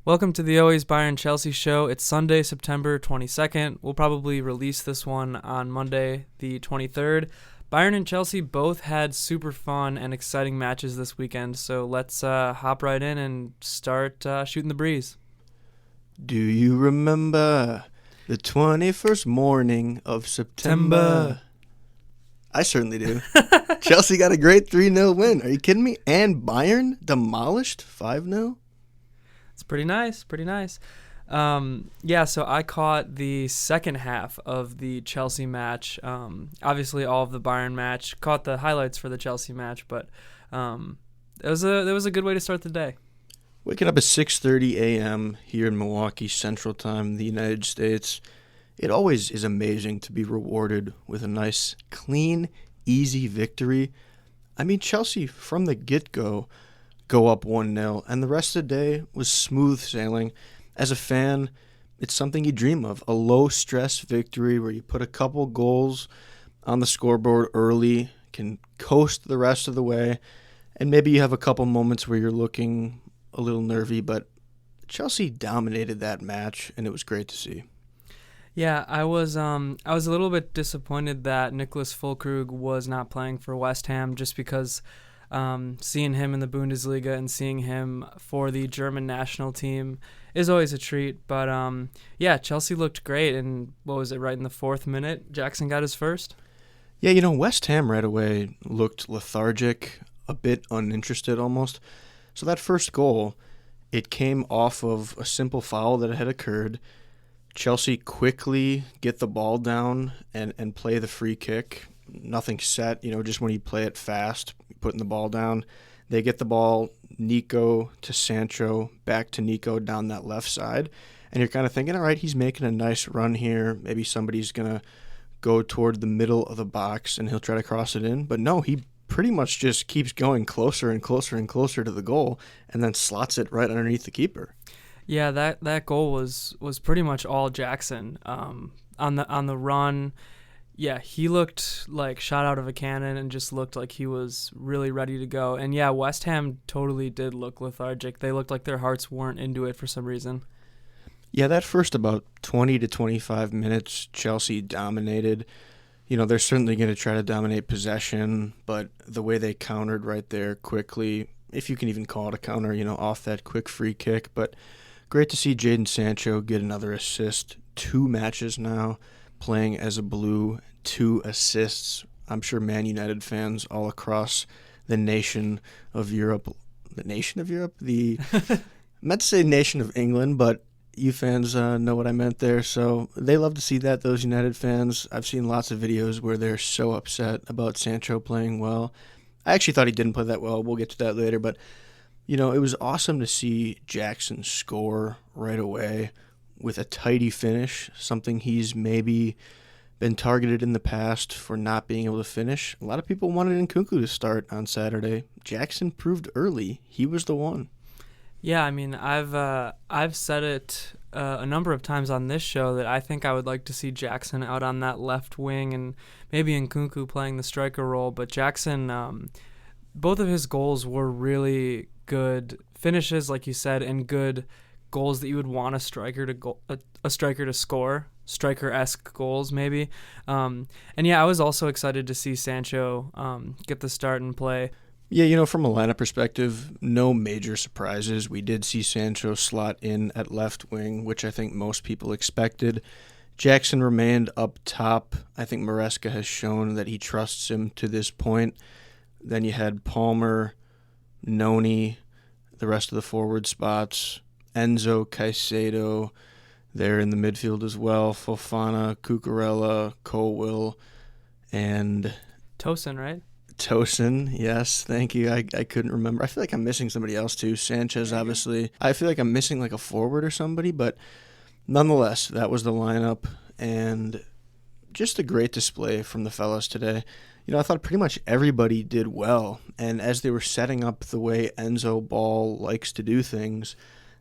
Welcome to the Always Bayern Chelsea show. It's Sunday, September 22nd. We'll probably release this one on Monday, the 23rd. Bayern and Chelsea both had super fun and exciting matches this weekend, so let's hop right in and start shooting the breeze. Do you remember the 21st morning of September? I certainly do. Chelsea got a great 3-0 win. Are you kidding me? And Bayern demolished 5-0? It's pretty nice. So I caught the second half of the Chelsea match. Obviously, all of the Bayern match. Caught the highlights for the Chelsea match, but it was a good way to start the day. Waking up at 6:30 a.m. here in Milwaukee Central Time, the United States, it always is amazing to be rewarded with a nice, clean, easy victory. I mean, Chelsea, from the get-go, go up 1-0, and the rest of the day was smooth sailing. As a fan, it's something you dream of, a low-stress victory where you put a couple goals on the scoreboard early, can coast the rest of the way, and maybe you have a couple moments where you're looking a little nervy, but Chelsea dominated that match, and it was great to see. Yeah, I was a little bit disappointed that Nicolas Füllkrug was not playing for West Ham, just because seeing him in the Bundesliga and seeing him for the German national team is always a treat. But Chelsea looked great, and what was it, right in the 4th minute, Jackson got his first? Yeah, West Ham right away looked lethargic, a bit uninterested almost. So that first goal, it came off of a simple foul that had occurred. Chelsea quickly get the ball down and play the free kick. Nothing set, just when you play it fast, putting the ball down. They get the ball, Nico to Sancho, back to Nico down that left side. And you're kind of thinking, all right, he's making a nice run here. Maybe somebody's going to go toward the middle of the box and he'll try to cross it in. But no, he pretty much just keeps going closer and closer and closer to the goal and then slots it right underneath the keeper. Yeah, that goal was pretty much all Jackson. On the run, yeah, he looked like shot out of a cannon and just looked like he was really ready to go. And yeah, West Ham totally did look lethargic. They looked like their hearts weren't into it for some reason. Yeah, that first about 20 to 25 minutes, Chelsea dominated. They're certainly going to try to dominate possession, but the way they countered right there quickly, if you can even call it a counter, off that quick free kick. But great to see Jadon Sancho get another assist. 2 matches now playing as a Blue, 2 assists. I'm sure Man United fans all across the nation of Europe, I meant to say nation of England, but you fans know what I meant there. So they love to see that, those United fans. I've seen lots of videos where they're so upset about Sancho playing well. I actually thought he didn't play that well. We'll get to that later. But, it was awesome to see Jackson score right away with a tidy finish, something he's maybe been targeted in the past for not being able to finish. A lot of people wanted Nkunku to start on Saturday. Jackson proved early he was the one. Yeah, I mean, I've said it a number of times on this show that I think I would like to see Jackson out on that left wing and maybe Nkunku playing the striker role. But Jackson, both of his goals were really good finishes, like you said, and good goals that you would want a striker to score, striker-esque goals maybe. And yeah, I was also excited to see Sancho get the start and play. Yeah, from a lineup perspective, no major surprises. We did see Sancho slot in at left wing, which I think most people expected. Jackson remained up top. I think Maresca has shown that he trusts him to this point. Then you had Palmer, Noni, the rest of the forward spots, Enzo, Caicedo, there in the midfield as well, Fofana, Cucurella, Colwill, and Tosin, right? Tosin, yes, thank you. I couldn't remember. I feel like I'm missing somebody else too. Sanchez, obviously. I feel like I'm missing like a forward or somebody, but nonetheless, that was the lineup, and just a great display from the fellas today. I thought pretty much everybody did well, and as they were setting up the way Enzo Ball likes to do things,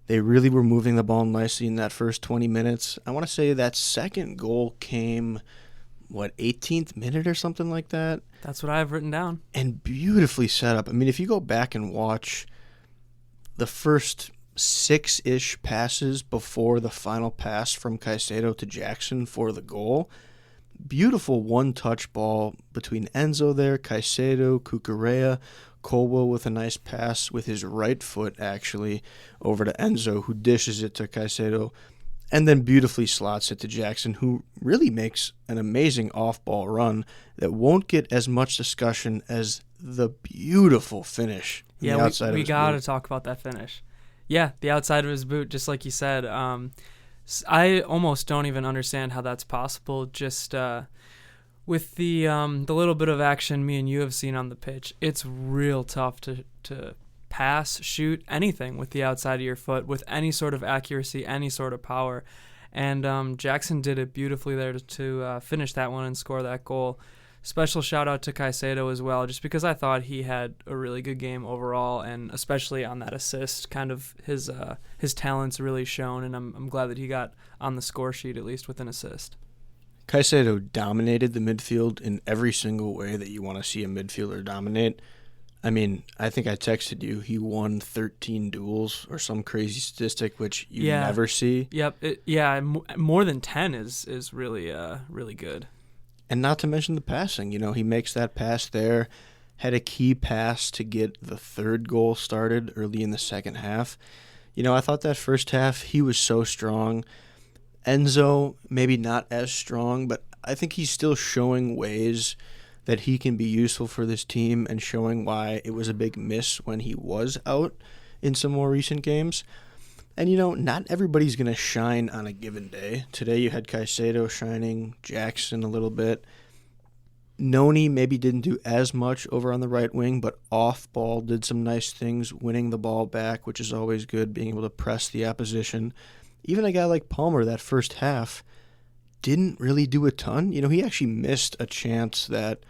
they really were moving the ball nicely in that first 20 minutes. I want to say that second goal came 18th minute or something like that? That's what I have written down. And beautifully set up. I mean, if you go back and watch the first 6-ish passes before the final pass from Caicedo to Jackson for the goal. Beautiful one-touch ball between Enzo there, Caicedo, Cucurella, Colwell with a nice pass with his right foot, actually, over to Enzo, who dishes it to Caicedo, and then beautifully slots it to Jackson, who really makes an amazing off-ball run that won't get as much discussion as the beautiful finish. Yeah, we got to talk about that finish. Yeah, the outside of his boot, just like you said. I almost don't even understand how that's possible. Just with the little bit of action me and you have seen on the pitch, it's real tough to pass, shoot, anything with the outside of your foot with any sort of accuracy, any sort of power. And Jackson did it beautifully there to finish that one and score that goal. Special shout out to Caicedo as well, just because I thought he had a really good game overall, and especially on that assist, kind of his talents really shown, and I'm glad that he got on the score sheet at least with an assist. Caicedo dominated the midfield in every single way that you want to see a midfielder dominate. I mean, I think I texted you, he won 13 duels or some crazy statistic, which you never see. Yep. More than 10 is really really good. And not to mention the passing. You know, he makes that pass there, had a key pass to get the third goal started early in the second half. You know, I thought that first half he was so strong. Enzo, maybe not as strong, but I think he's still showing ways that he can be useful for this team and showing why it was a big miss when he was out in some more recent games. And, you know, not everybody's going to shine on a given day. Today you had Caicedo shining, Jackson a little bit. Noni maybe didn't do as much over on the right wing, but off ball did some nice things, winning the ball back, which is always good, being able to press the opposition. Even a guy like Palmer, that first half, didn't really do a ton. You know, he actually missed a chance that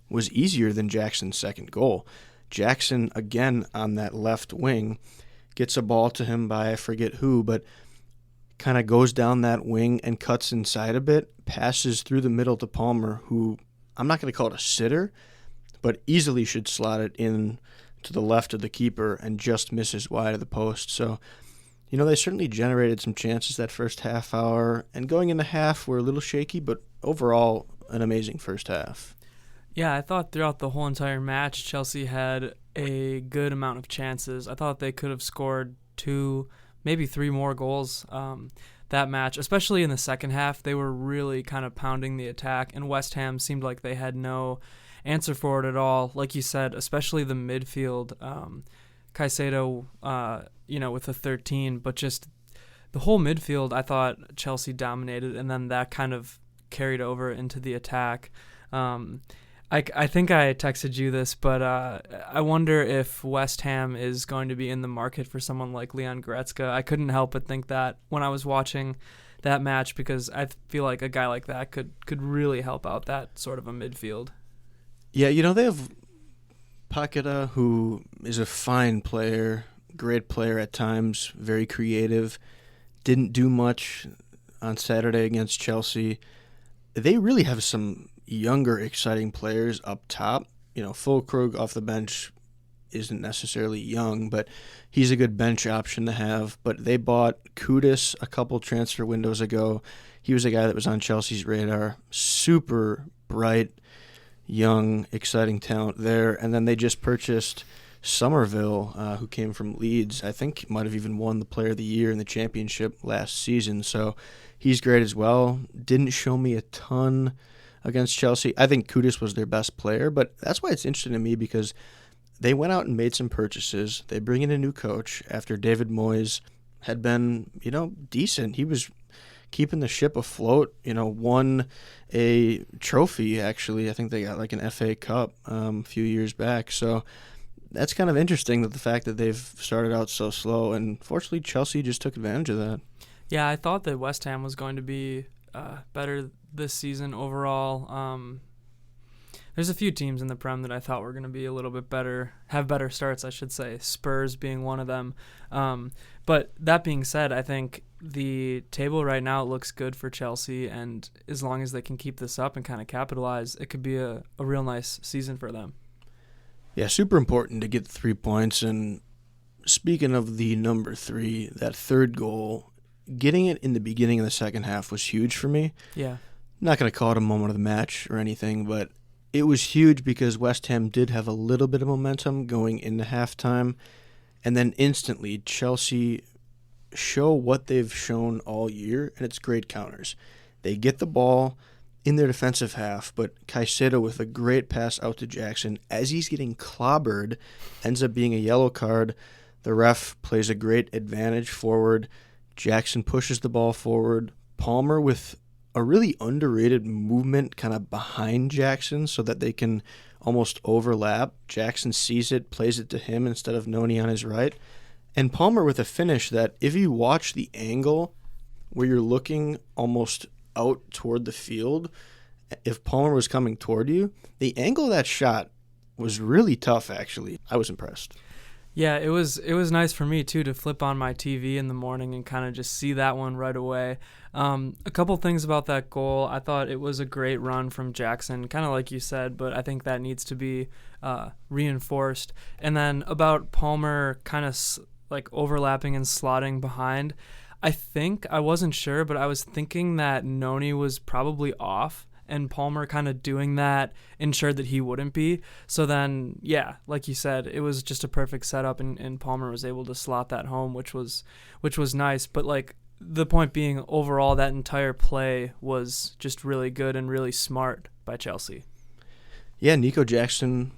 was easier than Jackson's second goal. Jackson, again, on that left wing, gets a ball to him by I forget who, but kind of goes down that wing and cuts inside a bit, passes through the middle to Palmer, who I'm not going to call it a sitter, but easily should slot it in to the left of the keeper and just misses wide of the post. So, you know, they certainly generated some chances that first half hour, and going into half were a little shaky, but overall an amazing first half. Yeah, I thought throughout the whole entire match, Chelsea had a good amount of chances. I thought they could have scored 2, maybe 3 more goals that match, especially in the second half. They were really kind of pounding the attack, and West Ham seemed like they had no answer for it at all. Like you said, especially the midfield, Caicedo, with the 13, but just the whole midfield, I thought Chelsea dominated, and then that kind of carried over into the attack. I think I texted you this, but I wonder if West Ham is going to be in the market for someone like Leon Goretzka. I couldn't help but think that when I was watching that match, because I feel like a guy like that could really help out that sort of a midfield. Yeah, you know, they have Paqueta, who is a fine player, great player at times, very creative, didn't do much on Saturday against Chelsea. They really have some younger, exciting players up top. You know, Füllkrug off the bench isn't necessarily young, but he's a good bench option to have. But they bought Kudus a couple transfer windows ago. He was a guy that was on Chelsea's radar. Super bright, young, exciting talent there. And then they just purchased Somerville, who came from Leeds. I think might have even won the Player of the Year in the Championship last season. So he's great as well. Didn't show me a ton against Chelsea. I think Kudus was their best player, but that's why it's interesting to me, because they went out and made some purchases. They bring in a new coach after David Moyes had been, decent. He was keeping the ship afloat, won a trophy, actually. I think they got like an FA Cup a few years back. So that's kind of interesting, that the fact that they've started out so slow, and fortunately Chelsea just took advantage of that. Yeah, I thought that West Ham was going to be better this season overall. There's a few teams in the Prem that I thought were going to be a little bit better, have better starts, I should say, Spurs being one of them. But that being said, I think the table right now looks good for Chelsea, and as long as they can keep this up and kind of capitalize, it could be a real nice season for them. Yeah, super important to get 3 points, and speaking of the number 3, that third goal, getting it in the beginning of the second half was huge for me. Yeah. I'm not going to call it a moment of the match or anything, but it was huge because West Ham did have a little bit of momentum going into halftime, and then instantly Chelsea show what they've shown all year, and it's great counters. They get the ball in their defensive half, but Caicedo with a great pass out to Jackson as he's getting clobbered ends up being a yellow card. The ref plays a great advantage forward. Jackson pushes the ball forward. Palmer with a really underrated movement kind of behind Jackson so that they can almost overlap. Jackson sees it, plays it to him instead of Noni on his right. And Palmer with a finish that if you watch the angle where you're looking almost out toward the field, if Palmer was coming toward you, the angle of that shot was really tough, actually. I was impressed. Yeah, it was nice for me, too, to flip on my TV in the morning and kind of just see that one right away. A couple things about that goal. I thought it was a great run from Jackson, kind of like you said, but I think that needs to be reinforced. And then about Palmer kind of like overlapping and slotting behind, I wasn't sure, but I was thinking that Noni was probably off, and Palmer kind of doing that ensured that he wouldn't be. So then, yeah, like you said, it was just a perfect setup, and Palmer was able to slot that home, which was nice. But like the point being, overall, that entire play was just really good and really smart by Chelsea. Yeah, Nico Jackson,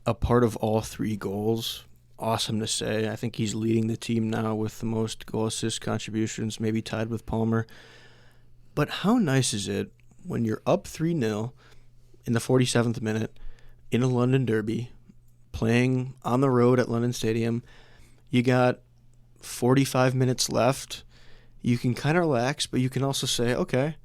a part of all 3 goals. Awesome to say. I think he's leading the team now with the most goal assist contributions, maybe tied with Palmer. But how nice is it when you're up 3-0 in the 47th minute in a London derby, playing on the road at London Stadium, you got 45 minutes left, you can kind of relax, but you can also say, okay,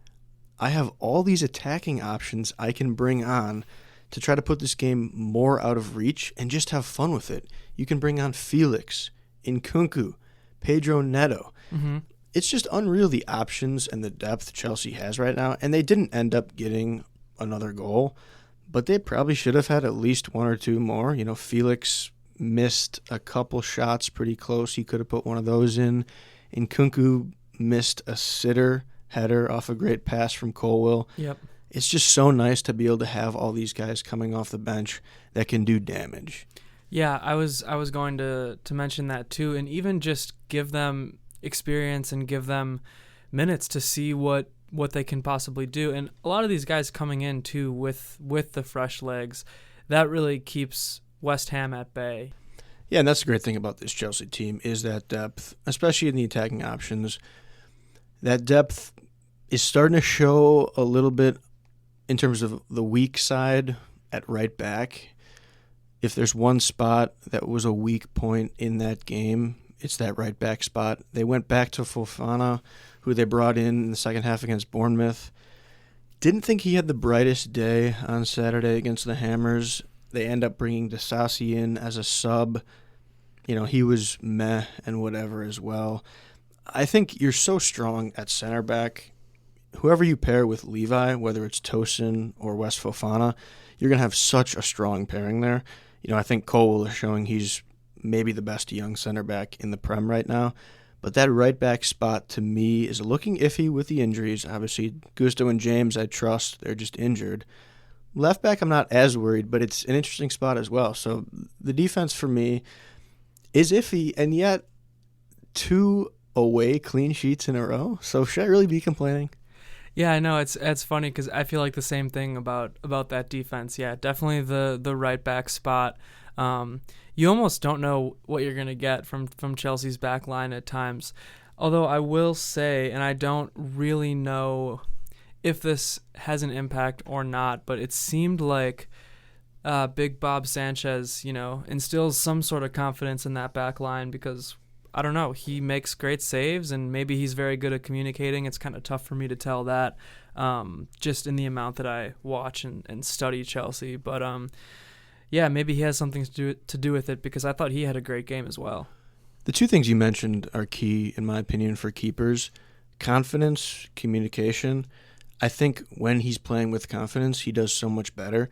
I have all these attacking options I can bring on to try to put this game more out of reach and just have fun with it. You can bring on Felix, Nkunku, Pedro Neto. Mm-hmm. It's just unreal the options and the depth Chelsea has right now, and they didn't end up getting another goal, but they probably should have had at least 1 or 2 more. You know, Felix missed a couple shots pretty close. He could have put one of those in. Nkunku missed a sitter header off a great pass from Colwill. Yep. It's just so nice to be able to have all these guys coming off the bench that can do damage. Yeah, I was going to mention that too, and even just give them experience and give them minutes to see what they can possibly do. And a lot of these guys coming in too with the fresh legs, that really keeps West Ham at bay. Yeah, and that's the great thing about this Chelsea team is that depth, especially in the attacking options. That depth is starting to show a little bit in terms of the weak side at right back. If there's one spot that was a weak point in that game, it's that right back spot. They went back to Fofana, who they brought in the second half against Bournemouth. Didn't think he had the brightest day on Saturday against the Hammers. They end up bringing Disasi in as a sub. You know, he was meh and whatever as well. I think you're so strong at center back. Whoever you pair with Levi, whether it's Tosin or West Fofana, you're going to have such a strong pairing there. You know, I think Cole is showing he's maybe the best young center back in the Prem right now. But that right back spot, to me, is looking iffy with the injuries. Obviously, Gusto and James, I trust. They're just injured. Left back, I'm not as worried, but it's an interesting spot as well. So the defense for me is iffy, and yet 2 away clean sheets in a row. So should I really be complaining? Yeah, I know. It's funny because I feel like the same thing about that defense. Yeah, definitely the right back spot. You almost don't know what you're going to get from Chelsea's back line at times. Although I will say, and I don't really know if this has an impact or not, but it seemed like Big Bob Sanchez, instills some sort of confidence in that back line because, I don't know, he makes great saves and maybe he's very good at communicating. It's kind of tough for me to tell that just in the amount that I watch and study Chelsea. But yeah, maybe he has something to do with it because I thought he had a great game as well. The 2 things you mentioned are key, in my opinion, for keepers. Confidence, communication. I think when he's playing with confidence, he does so much better.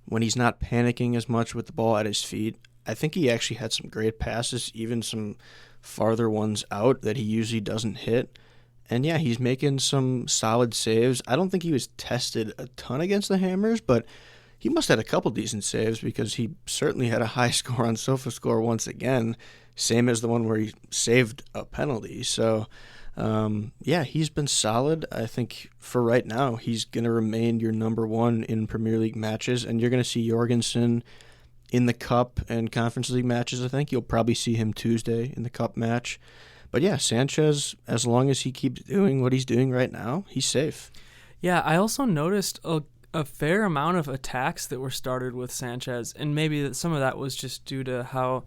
When he's not panicking as much with the ball at his feet, I think he actually had some great passes, even some farther ones out that he usually doesn't hit. And yeah, he's making some solid saves. I don't think he was tested a ton against the Hammers, but he must have had a couple decent saves because he certainly had a high score on SofaScore once again, same as the one where he saved a penalty. So, yeah, he's been solid. I think for right now, he's going to remain your number one in Premier League matches, and you're going to see Jorgensen in the Cup and Conference League matches. I think you'll probably see him Tuesday in the Cup match. But yeah, Sanchez, as long as he keeps doing what he's doing right now, he's safe. Yeah, I also noticed a fair amount of attacks that were started with Sanchez, and maybe some of that was just due to how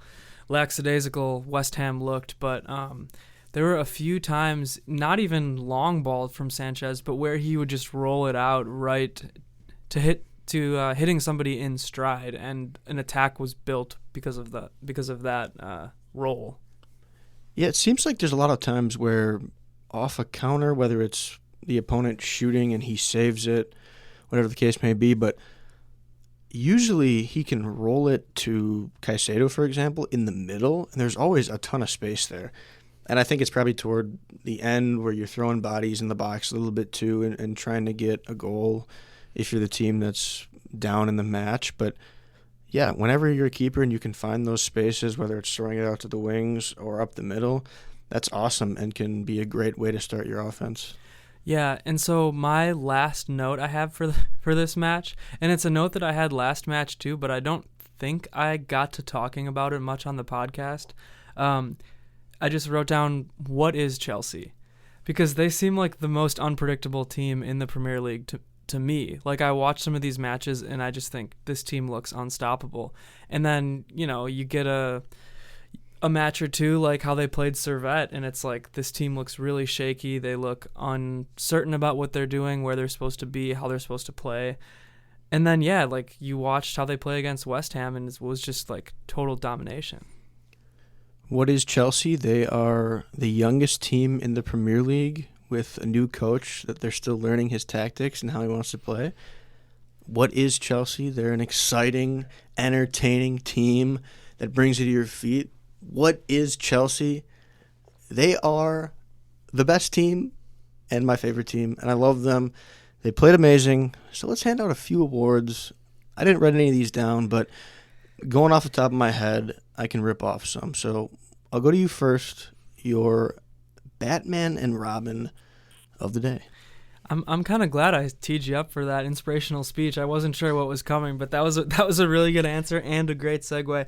lackadaisical West Ham looked, but there were a few times, not even long balled from Sanchez, but where he would just roll it out right to hitting somebody in stride, and an attack was built because of that roll. Yeah, it seems like there's a lot of times where off a counter, whether it's the opponent shooting and he saves it, whatever the case may be, but usually he can roll it to Caicedo, for example, in the middle, and there's always a ton of space there. And I think it's probably toward the end where you're throwing bodies in the box a little bit too and trying to get a goal if you're the team that's down in the match. But yeah, whenever you're a keeper and you can find those spaces, whether it's throwing it out to the wings or up the middle, that's awesome and can be a great way to start your offense. Yeah, and so my last note I have for this match, and it's a note that I had last match too, but I don't think I got to talking about it much on the podcast. I just wrote down, what is Chelsea? Because they seem like the most unpredictable team in the Premier League to me. Like, I watch some of these matches and I just think this team looks unstoppable. And then, you get a match or two like how they played Servette, and it's like this team looks really shaky. They look uncertain about what they're doing, where they're supposed to be, how they're supposed to play. And then, yeah, like you watched how they play against West Ham, and it was just like total domination. What is Chelsea? They are the youngest team in the Premier League with a new coach that they're still learning his tactics and how he wants to play. What is Chelsea? They're an exciting, entertaining team that brings you to your feet. What is Chelsea? They are the best team and my favorite team, and I love them. They played amazing. So let's hand out a few awards. I didn't write any of these down, but going off the top of my head, I can rip off some. So I'll go to you first. Your Batman and Robin of the day. I'm kind of glad I teed you up for that inspirational speech. I wasn't sure what was coming, but that was a really good answer and a great segue.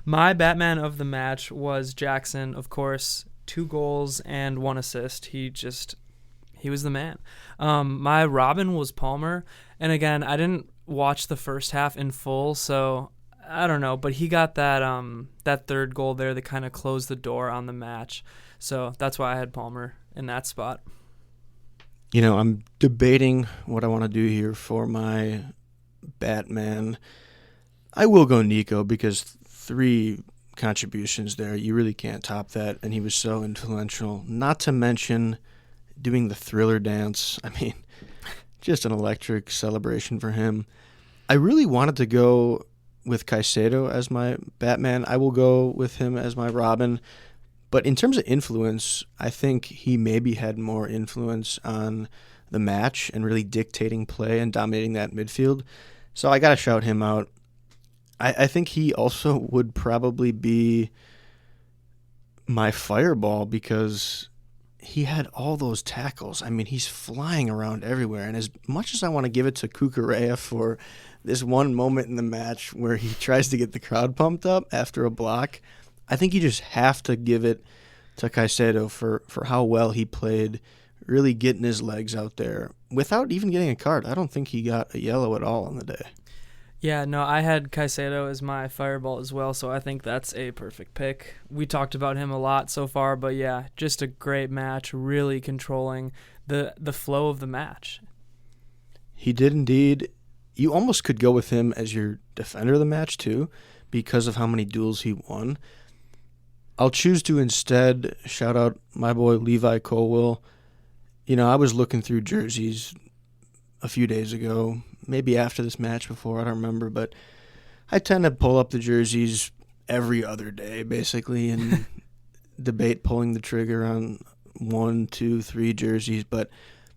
My Batman of the match was Jackson, of course, 2 goals and 1 assist. He was the man. My Robin was Palmer, and again, I didn't watch the first half in full, so I don't know, but he got that third goal there that kind of closed the door on the match. So that's why I had Palmer in that spot. I'm debating what I want to do here for my Batman. I will go Nico because 3 contributions there. You really can't top that, and he was so influential. Not to mention doing the Thriller dance. I mean, just an electric celebration for him. I really wanted to go with Caicedo as my Batman. I will go with him as my Robin. But in terms of influence, I think he maybe had more influence on the match and really dictating play and dominating that midfield. So I got to shout him out. I think he also would probably be my Fireball because he had all those tackles. I mean, he's flying around everywhere. And as much as I want to give it to Cucurella for this one moment in the match where he tries to get the crowd pumped up after a block, I think you just have to give it to Caicedo for how well he played, really getting his legs out there without even getting a card. I don't think he got a yellow at all on the day. Yeah, no, I had Caicedo as my Fireball as well, so I think that's a perfect pick. We talked about him a lot so far, but yeah, just a great match, really controlling the flow of the match. He did indeed. You almost could go with him as your defender of the match too, because of how many duels he won. I'll choose to instead shout out my boy Levi Colwill. I was looking through jerseys a few days ago, maybe after this match before, I don't remember, but I tend to pull up the jerseys every other day, basically, and debate pulling the trigger on 1, 2, 3 jerseys. But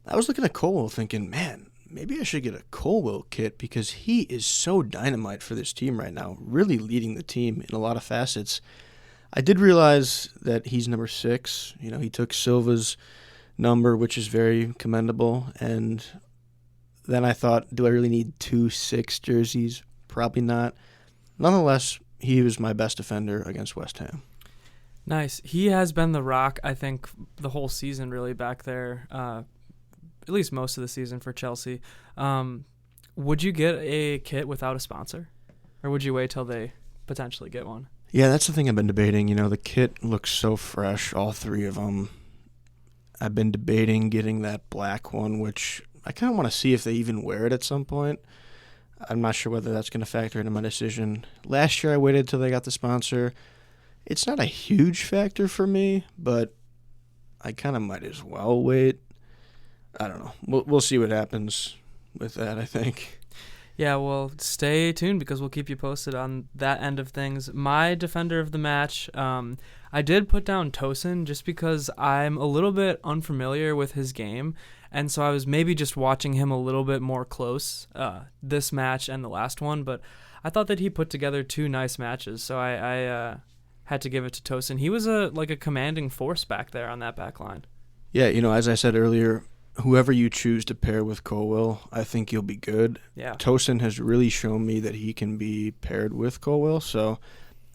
I was looking at Colwell thinking, man, maybe I should get a Colwell kit because he is so dynamite for this team right now, really leading the team in a lot of facets. I did realize that he's number 6. You know, he took Silva's number, which is very commendable. And then I thought, do I really need 2 6 jerseys? Probably not. Nonetheless, he was my best defender against West Ham. Nice. He has been the rock, I think, the whole season really back there, at least most of the season for Chelsea. Would you get a kit without a sponsor? Or would you wait till they potentially get one? Yeah, that's the thing I've been debating. You know, the kit looks so fresh, all 3 of them. I've been debating getting that black one, which I kind of want to see if they even wear it at some point. I'm not sure whether that's going to factor into my decision. Last year I waited till they got the sponsor. It's not a huge factor for me, but I kind of might as well wait. I don't know. We'll see what happens with that, I think. Yeah, well, stay tuned because we'll keep you posted on that end of things. My defender of the match, I did put down Tosin just because I'm a little bit unfamiliar with his game, and so I was maybe just watching him a little bit more close this match and the last one, but I thought that he put together 2 nice matches, so I had to give it to Tosin. He was a commanding force back there on that back line. Yeah, you know, as I said earlier, whoever you choose to pair with Colwell, I think you'll be good. Yeah. Tosin has really shown me that he can be paired with Colwell, so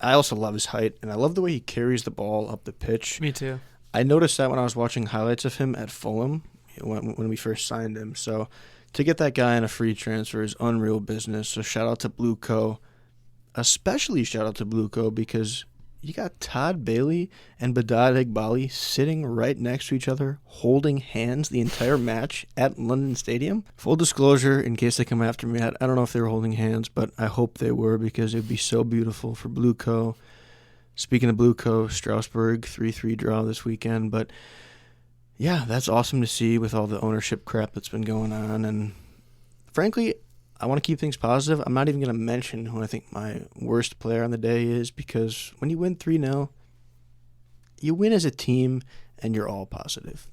I also love his height, and I love the way he carries the ball up the pitch. Me too. I noticed that when I was watching highlights of him at Fulham when we first signed him. So to get that guy in a free transfer is unreal business. So shout out to Blue Co. Especially shout out to Blue Co. because you got Todd Bailey and Badad Eghbali sitting right next to each other, holding hands the entire match at London Stadium. Full disclosure, in case they come after me, I don't know if they were holding hands, but I hope they were because it would be so beautiful for Blue Co. Speaking of Blue Co., Strasbourg 3-3 draw this weekend. But yeah, that's awesome to see with all the ownership crap that's been going on. And frankly, I want to keep things positive. I'm not even going to mention who I think my worst player on the day is because when you win 3-0, you win as a team and you're all positive.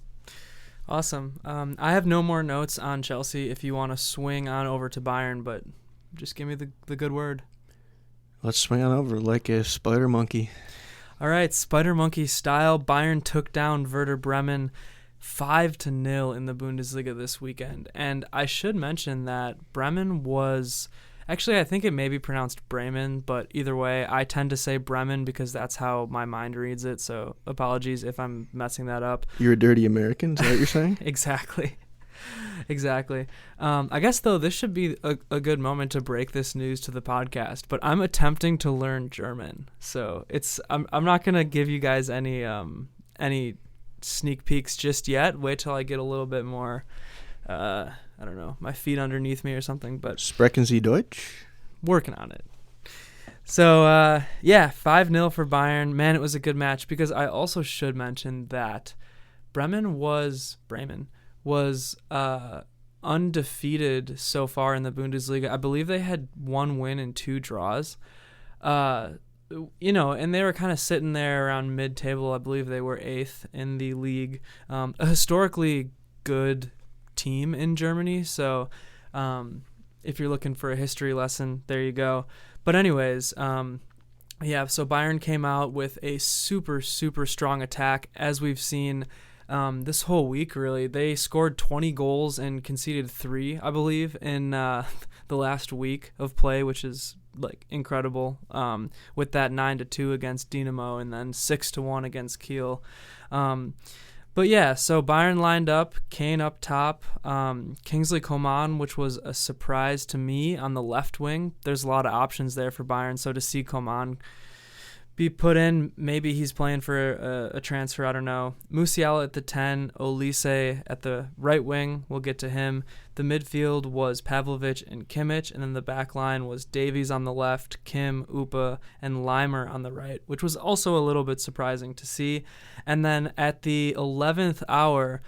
Awesome. I have no more notes on Chelsea if you want to swing on over to Bayern, but just give me the good word. Let's swing on over like a spider monkey. All right, spider monkey style. Bayern took down Werder Bremen 5-0 in the Bundesliga this weekend. And I should mention that Bremen was... Actually, I think it may be pronounced Bremen, but either way, I tend to say Bremen because that's how my mind reads it, so apologies if I'm messing that up. You're a dirty American, is that what you're saying? Exactly. I guess, though, this should be a good moment to break this news to the podcast, but I'm attempting to learn German. So I'm not going to give you guys any sneak peeks just yet. Wait till I get a little bit more, I don't know, my feet underneath me or something. But Sprechen Sie Deutsch? Working on it. So, 5-0 for Bayern. Man, it was a good match because I also should mention that Bremen was undefeated so far in the Bundesliga. I believe they had 1 win and 2 draws. And they were kind of sitting there around mid-table. I believe they were 8th in the league. A historically good team in Germany. So if you're looking for a history lesson, there you go. But anyways, so Bayern came out with a super, super strong attack, as we've seen this whole week, really. They scored 20 goals and conceded 3, I believe, in the last week of play, which is incredible, with that 9-2 against Dinamo and then 6-1 against Kiel. So Bayern lined up, Kane up top, Kingsley Coman, which was a surprise to me on the left wing. There's a lot of options there for Bayern, so to see Coman be put in, maybe he's playing for a transfer, I don't know. Musiala at the 10, Olise at the right wing, we'll get to him. The midfield was Pavlovic and Kimmich, and then the back line was Davies on the left, Kim, Upa, and Leimer on the right, which was also a little bit surprising to see. And then at the 11th hour,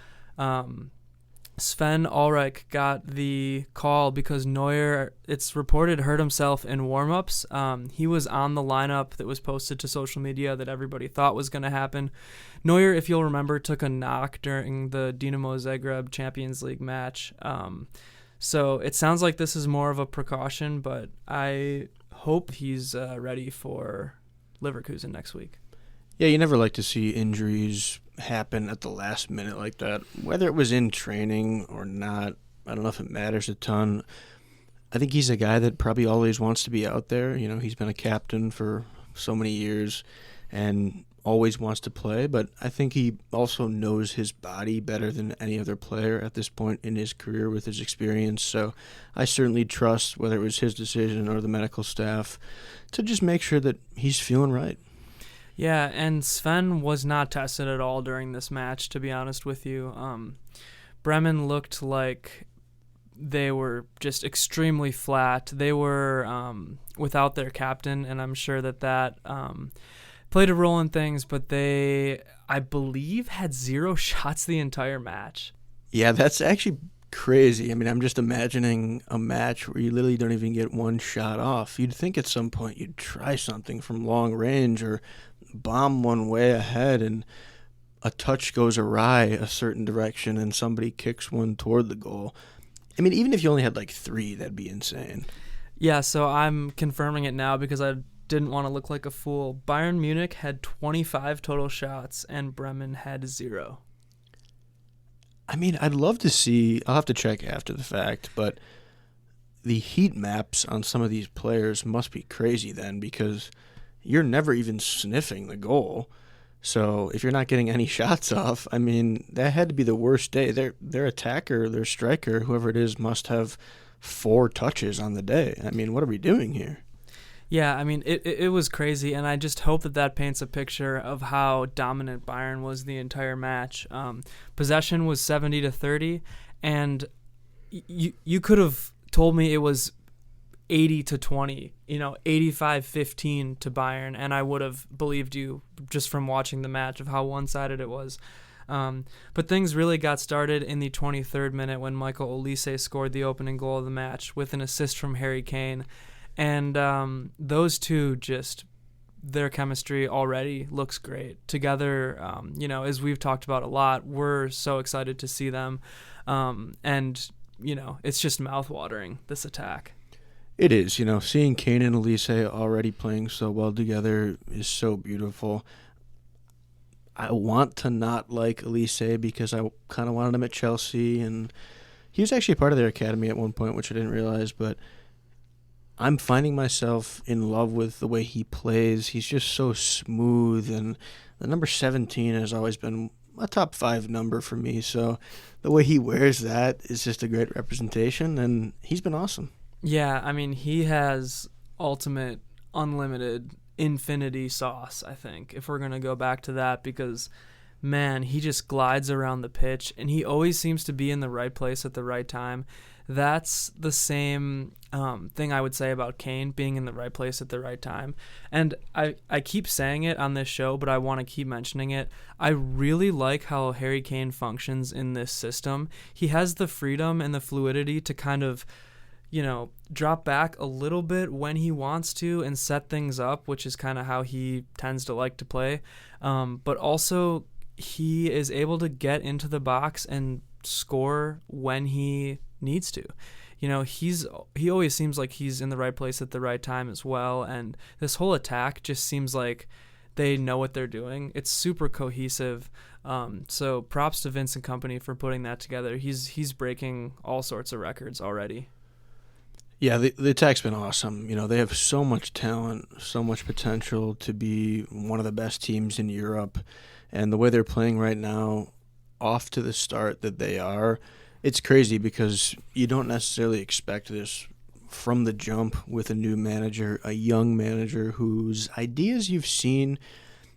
Sven Ulreich got the call because Neuer, it's reported, hurt himself in warm-ups. He was on the lineup that was posted to social media that everybody thought was going to happen. Neuer, if you'll remember, took a knock during the Dinamo Zagreb Champions League match. So it sounds like this is more of a precaution, but I hope he's ready for Leverkusen next week. Yeah, you never like to see injuries happen at the last minute like that. Whether it was in training or not, I don't know if it matters a ton. I think he's a guy that probably always wants to be out there. You know, he's been a captain for so many years and always wants to play, but I think he also knows his body better than any other player at this point in his career with his experience. So I certainly trust, whether it was his decision or the medical staff, to just make sure that he's feeling right. Yeah, and Sven was not tested at all during this match, to be honest with you. Bremen looked like they were just extremely flat. They were without their captain, and I'm sure that played a role in things, but they, I believe, had 0 shots the entire match. Yeah, that's actually crazy. I mean, I'm just imagining a match where you literally don't even get one shot off. You'd think at some point you'd try something from long range or bomb one way ahead and a touch goes awry a certain direction and somebody kicks one toward the goal. I mean, even if you only had like 3, that'd be insane. Yeah, so I'm confirming it now because I didn't want to look like a fool. Bayern Munich had 25 total shots and Bremen had 0. I mean, I'd love to see, I'll have to check after the fact, but the heat maps on some of these players must be crazy then, because you're never even sniffing the goal. So if you're not getting any shots off, I mean, that had to be the worst day. Their attacker, their striker, whoever it is, must have 4 touches on the day. I mean, what are we doing here? Yeah, I mean, it was crazy, and I just hope that paints a picture of how dominant Bayern was the entire match. Possession was 70-30, and you could have told me it was 80-20, 85-15 to Bayern, and I would have believed you just from watching the match of how one-sided it was. But things really got started in the 23rd minute when Michael Olise scored the opening goal of the match with an assist from Harry Kane. And those two, just their chemistry already looks great together. As we've talked about a lot, we're so excited to see them. And it's just mouthwatering, this attack. It is. Seeing Kane and Olise already playing so well together is so beautiful. I want to not like Olise because I kind of wanted him at Chelsea, and he was actually part of their academy at one point, which I didn't realize, but I'm finding myself in love with the way he plays. He's just so smooth, and the number 17 has always been a top 5 number for me, so the way he wears that is just a great representation, and he's been awesome. Yeah, I mean, he has ultimate, unlimited, infinity sauce, I think, if we're going to go back to that, because, man, he just glides around the pitch, and he always seems to be in the right place at the right time. That's the same thing I would say about Kane being in the right place at the right time. And I keep saying it on this show, but I want to keep mentioning it. I really like how Harry Kane functions in this system. He has the freedom and the fluidity to kind of, drop back a little bit when he wants to and set things up, which is kind of how he tends to like to play. But also, he is able to get into the box and score when he needs to. He always seems like he's in the right place at the right time as well, and this whole attack just seems like they know what they're doing. It's super cohesive. So props to Vince and company for putting that together. He's breaking all sorts of records already. Yeah, the attack's been awesome. They have so much talent, so much potential to be one of the best teams in Europe, and the way they're playing right now, off to the start that they are, it's crazy because you don't necessarily expect this from the jump with a new manager, a young manager whose ideas you've seen,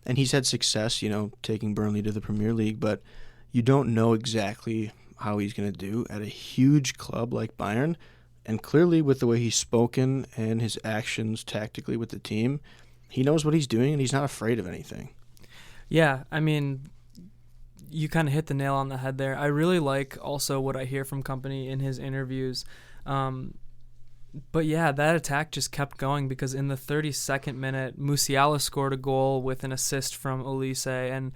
and he's had success, taking Burnley to the Premier League, but you don't know exactly how he's going to do at a huge club like Bayern. And clearly with the way he's spoken and his actions tactically with the team, he knows what he's doing and he's not afraid of anything. Yeah, I mean, you kind of hit the nail on the head there. I really like also what I hear from Kompany in his interviews. But yeah, that attack just kept going because in the 32nd minute, Musiala scored a goal with an assist from Olise, and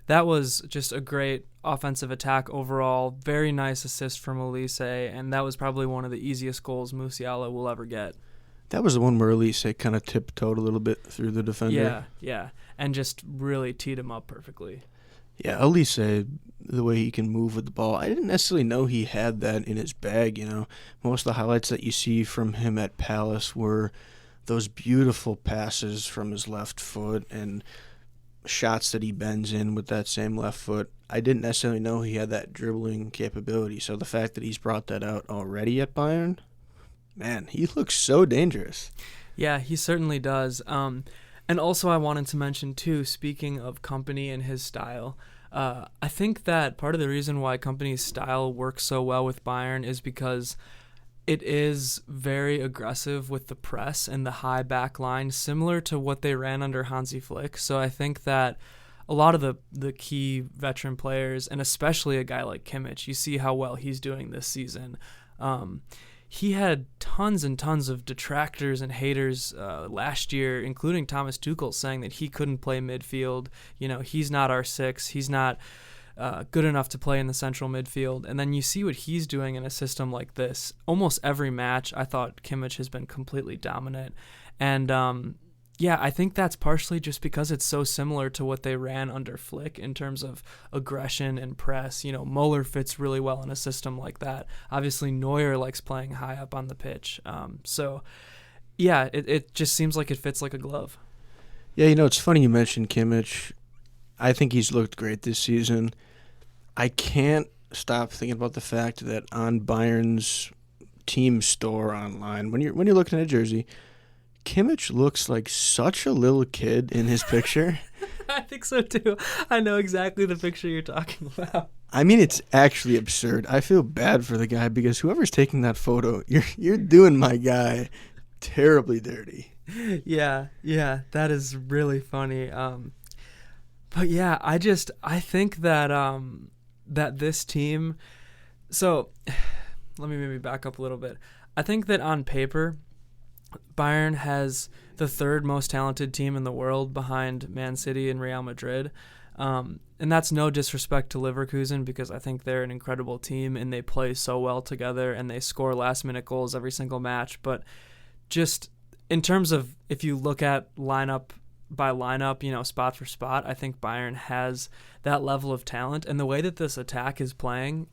that was just a great offensive attack overall. Very nice assist from Olise, and that was probably one of the easiest goals Musiala will ever get. That was the one where Olise kind of tiptoed a little bit through the defender. Yeah, and just really teed him up perfectly. Yeah, Olise, the way he can move with the ball, I didn't necessarily know he had that in his bag, Most of the highlights that you see from him at Palace were those beautiful passes from his left foot and shots that he bends in with that same left foot. I didn't necessarily know he had that dribbling capability, so the fact that he's brought that out already at Bayern, man, he looks so dangerous. Yeah, he certainly does. And also I wanted to mention, too, speaking of Kompany and his style, I think that part of the reason why Kompany's style works so well with Bayern is because it is very aggressive with the press and the high back line, similar to what they ran under Hansi Flick. So I think that a lot of the key veteran players, and especially a guy like Kimmich, you see how well he's doing this season. He had tons and tons of detractors and haters last year, including Thomas Tuchel, saying that he couldn't play midfield. He's not our six. He's not good enough to play in the central midfield. And then you see what he's doing in a system like this. Almost every match, I thought Kimmich has been completely dominant. And yeah, I think that's partially just because it's so similar to what they ran under Flick in terms of aggression and press. Muller fits really well in a system like that. Obviously, Neuer likes playing high up on the pitch. So, yeah, it just seems like it fits like a glove. Yeah, it's funny you mentioned Kimmich. I think he's looked great this season. I can't stop thinking about the fact that on Bayern's team store online, when you're looking at a jersey, Kimmich looks like such a little kid in his picture. I think so too. I know exactly the picture you're talking about. I mean, it's actually absurd. I feel bad for the guy because whoever's taking that photo, you're doing my guy terribly dirty. Yeah, that is really funny. But yeah, I think that that this team. So, let me maybe back up a little bit. I think that on paper, Bayern has the third most talented team in the world behind Man City and Real Madrid. And that's no disrespect to Leverkusen because I think they're an incredible team and they play so well together and they score last-minute goals every single match. But just in terms of if you look at lineup by lineup, spot for spot, I think Bayern has that level of talent. And the way that this attack is playing,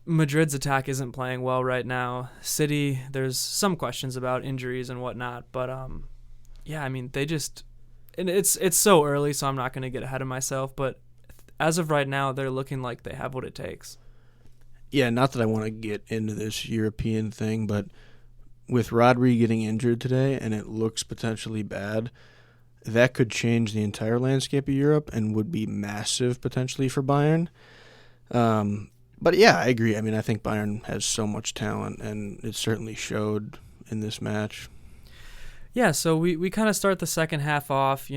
Madrid's attack isn't playing well right now. City, there's some questions about injuries and whatnot, but yeah, I mean, and it's so early, so I'm not going to get ahead of myself, but as of right now, they're looking like they have what it takes. Yeah, not that I want to get into this European thing, but with Rodri getting injured today and it looks potentially bad, that could change the entire landscape of Europe and would be massive potentially for Bayern. But yeah, I agree. I mean, I think Bayern has so much talent, and it certainly showed in this match. Yeah, so we kind of start the second half off,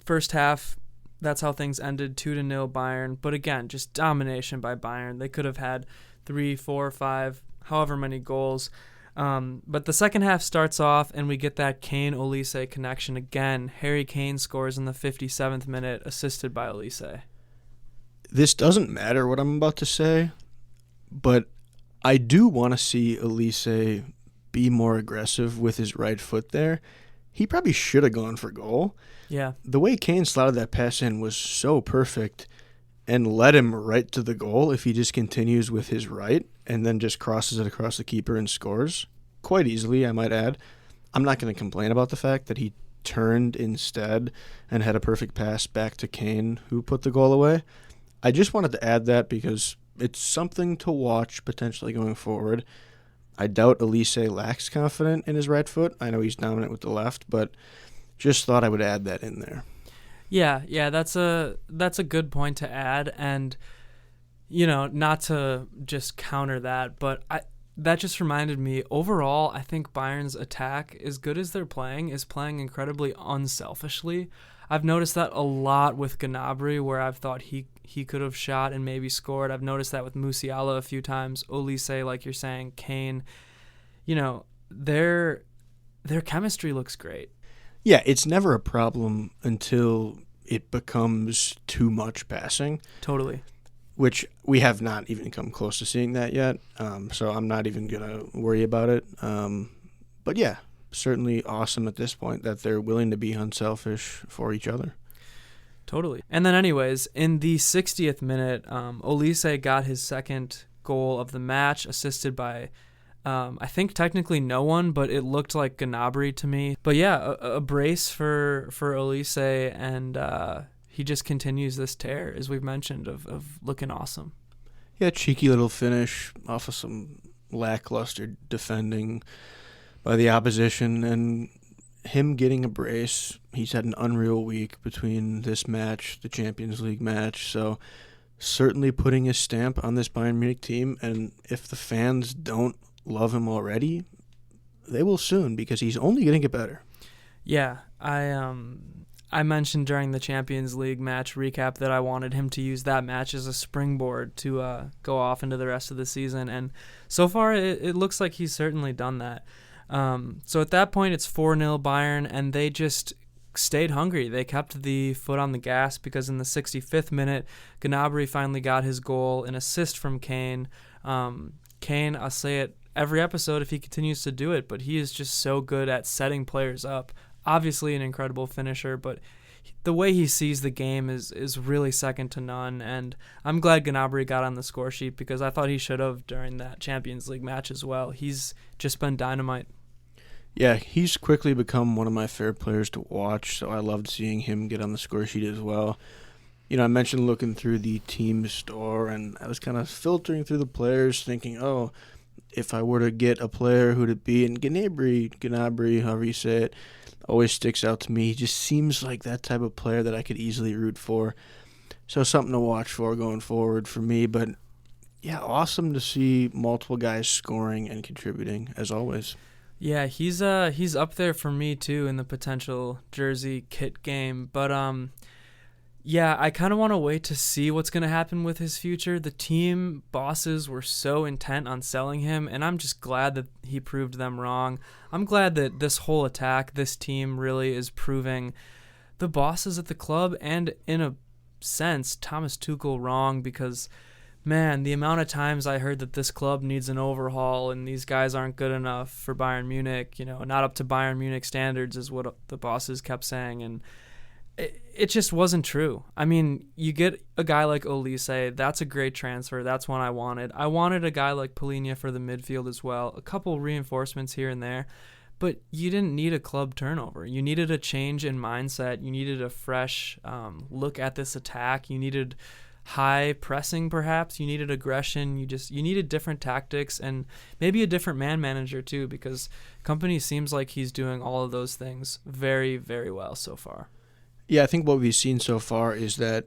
first half, that's how things ended, 2-0 Bayern. But again, just domination by Bayern. They could have had 3, 4, 5, however many goals. But the second half starts off, and we get that Kane-Olise connection again. Harry Kane scores in the 57th minute, assisted by Olise. This doesn't matter what I'm about to say, but I do want to see Olise be more aggressive with his right foot there. He probably should have gone for goal. Yeah. The way Kane slotted that pass in was so perfect and led him right to the goal if he just continues with his right and then just crosses it across the keeper and scores. Quite easily, I might add. I'm not going to complain about the fact that he turned instead and had a perfect pass back to Kane, who put the goal away. I just wanted to add that because it's something to watch potentially going forward. I doubt Olise lacks confidence in his right foot. I know he's dominant with the left, but just thought I would add that in there. Yeah, that's a good point to add, and not to just counter that, but that just reminded me, overall, I think Bayern's attack, as good as they're playing, is playing incredibly unselfishly. I've noticed that a lot with Gnabry, where I've thought he could have shot and maybe scored. I've noticed that with Musiala a few times. Olise, like you're saying, Kane. You know, their chemistry looks great. Yeah, it's never a problem until it becomes too much passing. Totally. Which we have not even come close to seeing that yet. So I'm not even going to worry about it. But yeah, certainly awesome at this point that they're willing to be unselfish for each other. Totally. And then anyways, in the 60th minute, Olise got his second goal of the match, assisted by, I think technically no one, but it looked like Gnabry to me. But yeah, a brace for Olise, and he just continues this tear, as we've mentioned, of looking awesome. Yeah, cheeky little finish off of some lackluster defending by the opposition, and him getting a brace. He's had an unreal week between this match, the Champions League match, so certainly putting his stamp on this Bayern Munich team, and if the fans don't love him already, they will soon, because he's only going to get better. Yeah, I mentioned during the Champions League match recap that I wanted him to use that match as a springboard to go off into the rest of the season, and so far it looks like he's certainly done that. So at that point, it's 4-0 Bayern, and they just stayed hungry. They kept the foot on the gas, because in the 65th minute, Gnabry finally got his goal, an assist from Kane. Kane, I'll say it every episode if he continues to do it, but he is just so good at setting players up. Obviously an incredible finisher, but the way he sees the game is really second to none, and I'm glad Gnabry got on the score sheet, because I thought he should have during that Champions League match as well. He's just been dynamite. Yeah, he's quickly become one of my favorite players to watch, so I loved seeing him get on the score sheet as well. You know, I mentioned looking through the team store, and I was kind of filtering through the players, thinking, oh, if I were to get a player, who'd it be? And Gnabry, however you say it, always sticks out to me. He just seems like that type of player that I could easily root for. So something to watch for going forward for me. But yeah, awesome to see multiple guys scoring and contributing, as always. Yeah, he's up there for me too in the potential jersey kit game. But yeah, I kind of want to wait to see what's going to happen with his future. The team bosses were so intent on selling him, and I'm just glad that he proved them wrong. I'm glad that this whole attack, this team really is proving the bosses at the club, and in a sense, Thomas Tuchel wrong, because, man, the amount of times I heard that this club needs an overhaul and these guys aren't good enough for Bayern Munich, not up to Bayern Munich standards is what the bosses kept saying, and it just wasn't true. I mean, you get a guy like Olise, that's a great transfer. That's one I wanted. I wanted a guy like Palhinha for the midfield as well. A couple reinforcements here and there. But you didn't need a club turnover. You needed a change in mindset. You needed a fresh look at this attack. You needed high pressing, perhaps. You needed aggression. You needed different tactics, and maybe a different man manager too, because Kompany seems like he's doing all of those things very, very well so far. Yeah, I think what we've seen so far is that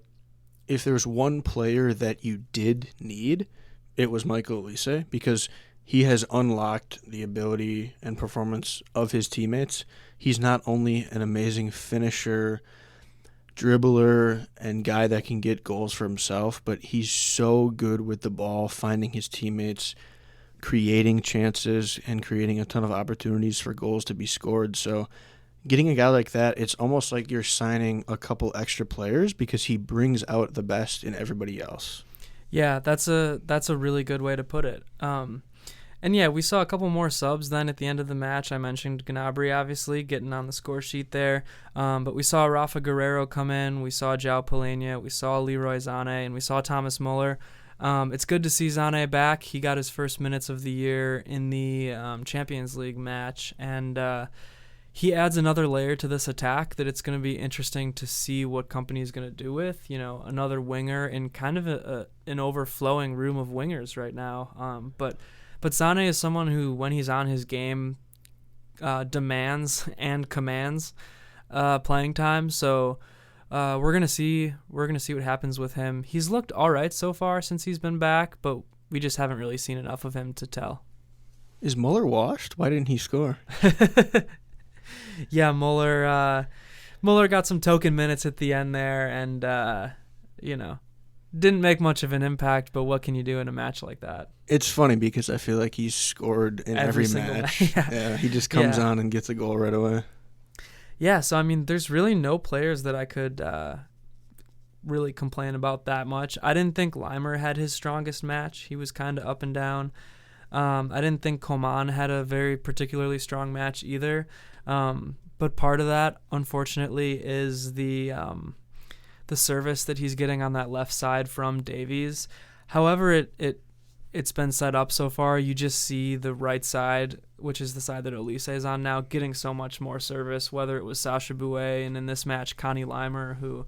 if there's one player that you did need, it was Michael Olise, because he has unlocked the ability and performance of his teammates. He's not only an amazing finisher, dribbler, and guy that can get goals for himself, but he's so good with the ball, finding his teammates, creating chances, and creating a ton of opportunities for goals to be scored. So getting a guy like that, it's almost like you're signing a couple extra players, because he brings out the best in everybody else. Yeah, that's a really good way to put it. And yeah, we saw a couple more subs then at the end of the match. I mentioned Gnabry, obviously, getting on the score sheet there. But we saw Rafa Guerreiro come in. We saw João Palhinha. We saw Leroy Sané. And we saw Thomas Müller. It's good to see Sané back. He got his first minutes of the year in the Champions League match. And he adds another layer to this attack that it's going to be interesting to see what Kompany is going to do with. Another winger in kind of an overflowing room of wingers right now. But Sané is someone who, when he's on his game, demands and commands playing time. So we're gonna see what happens with him. He's looked all right so far since he's been back, but we just haven't really seen enough of him to tell. Is Müller washed? Why didn't he score? Yeah, Müller Muller got some token minutes at the end there, and didn't make much of an impact. But what can you do in a match like that? It's funny because I feel like he's scored in every match. Yeah, he just comes on and gets a goal right away. Yeah, so I mean, there's really no players that I could really complain about that much. I didn't think Limer had his strongest match. He was kind of up and down. I didn't think Coman had a very particularly strong match either. But part of that, unfortunately, is the service that he's getting on that left side from Davies. However, it's been set up so far. You just see the right side, which is the side that Olise is on now, getting so much more service, whether it was Sacha Bouet and in this match, Connie Limer, who,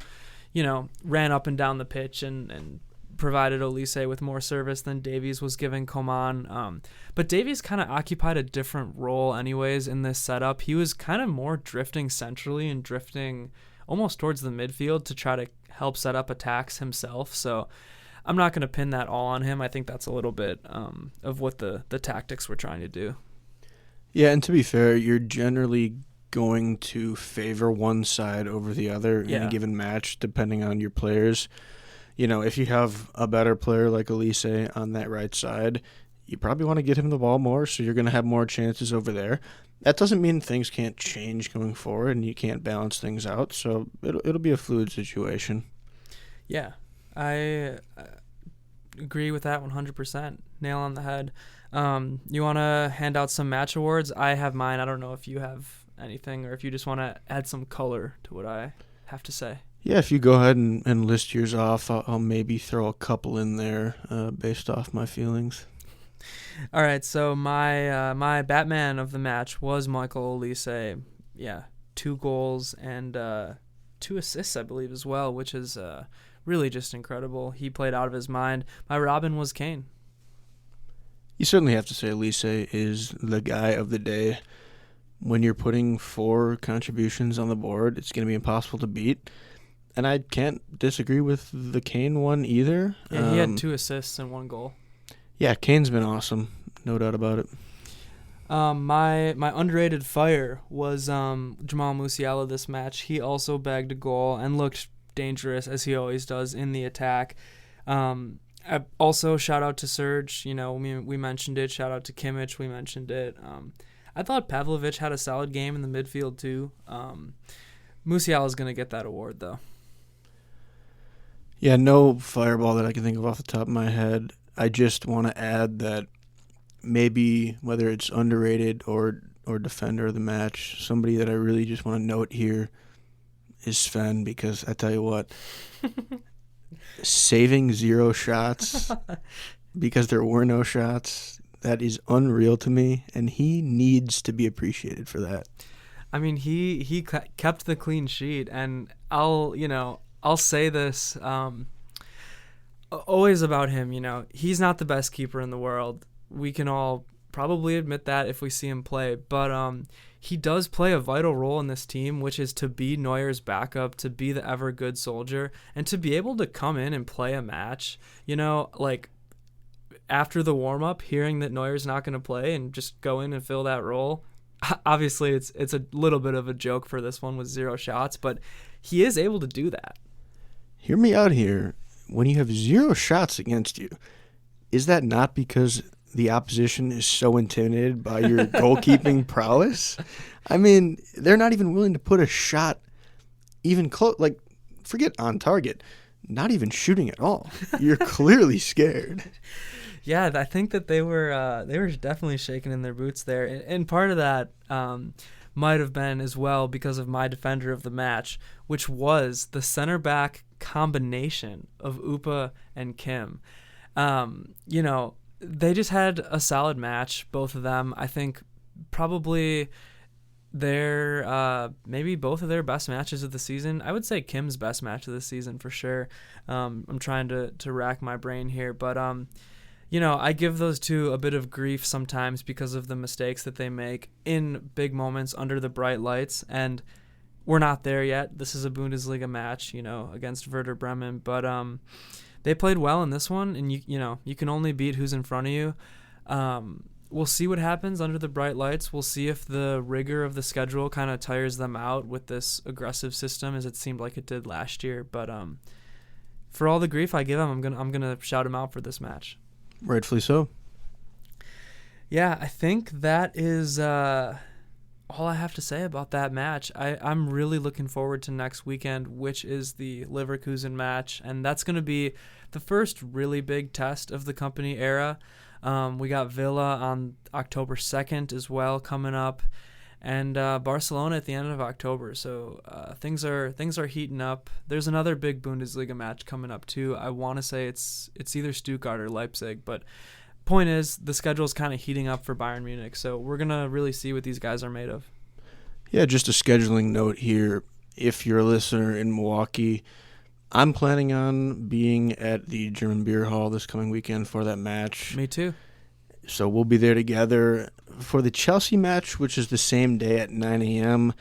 ran up and down the pitch and provided Olise with more service than Davies was giving Coman. But Davies kind of occupied a different role anyways in this setup. He was kind of more drifting centrally and drifting almost towards the midfield to try to help set up attacks himself. So I'm not going to pin that all on him. I think that's a little bit of what the tactics we're trying to do. Yeah, and to be fair, you're generally going to favor one side over the other in a given match, depending on your players. If you have a better player like Olise on that right side, you probably want to get him the ball more, so you're going to have more chances over there. That doesn't mean things can't change going forward and you can't balance things out, so it'll be a fluid situation. Yeah, I agree with that 100%. Nail on the head. You want to hand out some match awards? I have mine. I don't know if you have anything or if you just want to add some color to what I have to say. Yeah, if you go ahead and list yours off, I'll maybe throw a couple in there based off my feelings. All right, so my Batman of the match was Michael Olise. Yeah, 2 goals and 2 assists, I believe, as well, which is really just incredible. He played out of his mind. My Robin was Kane. You certainly have to say Olise is the guy of the day. When you're putting 4 contributions on the board, it's going to be impossible to beat. And I can't disagree with the Kane one either. Yeah, he had 2 assists and 1 goal. Yeah, Kane's been awesome. No doubt about it. My underrated fire was Jamal Musiala this match. He also bagged a goal and looked dangerous, as he always does, in the attack. Also, shout out to Serge. We mentioned it. Shout out to Kimmich. We mentioned it. I thought Pavlovic had a solid game in the midfield, too. Musiala's going to get that award, though. Yeah, no fireball that I can think of off the top of my head. I just want to add that maybe whether it's underrated or defender of the match, somebody that I really just want to note here is Sven, because I tell you what, saving 0 shots because there were no shots, that is unreal to me, and he needs to be appreciated for that. I mean, he kept the clean sheet, and I'll say this always about him. He's not the best keeper in the world. We can all probably admit that if we see him play, but he does play a vital role in this team, which is to be Neuer's backup, to be the ever good soldier, and to be able to come in and play a match. After the warm-up, hearing that Neuer's not going to play and just go in and fill that role. Obviously, it's a little bit of a joke for this one with 0 shots, but he is able to do that. Hear me out here. When you have 0 shots against you, is that not because the opposition is so intimidated by your goalkeeping prowess? I mean, they're not even willing to put a shot even close. Like, forget on target. Not even shooting at all. You're clearly scared. Yeah, I think that they were definitely shaking in their boots there, and part of that might have been as well because of my defender of the match, which was the center back combination of Upa and Kim. They just had a solid match, both of them. I think probably maybe both of their best matches of the season. I would say Kim's best match of the season for sure. I'm trying to rack my brain here, but I give those two a bit of grief sometimes because of the mistakes that they make in big moments under the bright lights, and we're not there yet. This is a Bundesliga match, against Werder Bremen, but they played well in this one, and you can only beat who's in front of you. we'll see what happens under the bright lights. We'll see if the rigor of the schedule kind of tires them out with this aggressive system, as it seemed like it did last year. But for all the grief I give them, I'm gonna shout them out for this match. Rightfully so. Yeah, I think that is all I have to say about that match. I'm really looking forward to next weekend, which is the Leverkusen match, and that's going to be the first really big test of the Company era. We got Villa on October 2nd as well coming up, and Barcelona at the end of October. So things are heating up. There's another big Bundesliga match coming up too. I want to say it's either Stuttgart or Leipzig, but point is, the schedule is kind of heating up for Bayern Munich, so we're going to really see what these guys are made of. Yeah, just a scheduling note here. If you're a listener in Milwaukee, I'm planning on being at the German Beer Hall this coming weekend for that match. Me too. So we'll be there together. For the Chelsea match, which is the same day at 9 a.m.,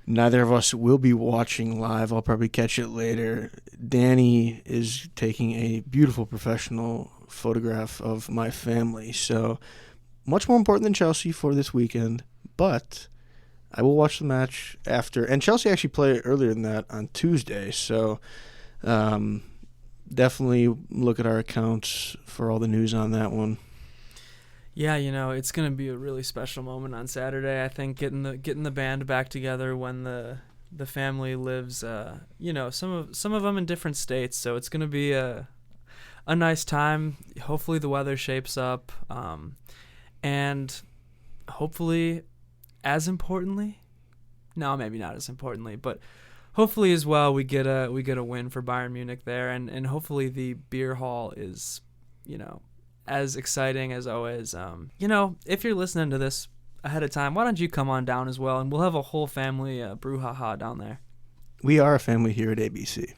neither of us will be watching live. I'll probably catch it later. Danny is taking a beautiful professional photograph of my family, so much more important than Chelsea for this weekend, but I will watch the match after. And Chelsea actually play earlier than that on Tuesday, so definitely look at our accounts for all the news on that one. Yeah, it's going to be a really special moment on Saturday. I think getting the band back together when the family lives, some of them in different states, so it's going to be a nice time. Hopefully the weather shapes up, and hopefully, as importantly, no, maybe not as importantly, but hopefully as well, we get a win for Bayern Munich there, and hopefully the beer hall is, as exciting as always. If you're listening to this ahead of time, why don't you come on down as well, and we'll have a whole family brouhaha down there. We are a family here at ABC.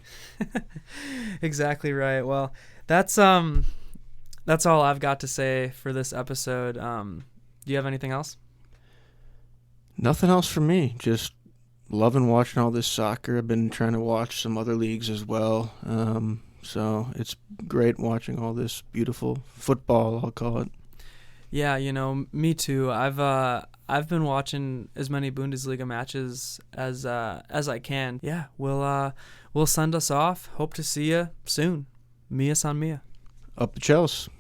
Exactly right. Well, that's all I've got to say for this episode. Do you have anything else? Nothing else for me. Just loving watching all this soccer. I've been trying to watch some other leagues as well. So it's great watching all this beautiful football, I'll call it. Yeah, me too. I've been watching as many Bundesliga matches as I can. Yeah, we'll send us off. Hope to see you soon. Mia San Mia. Up the Chelsea.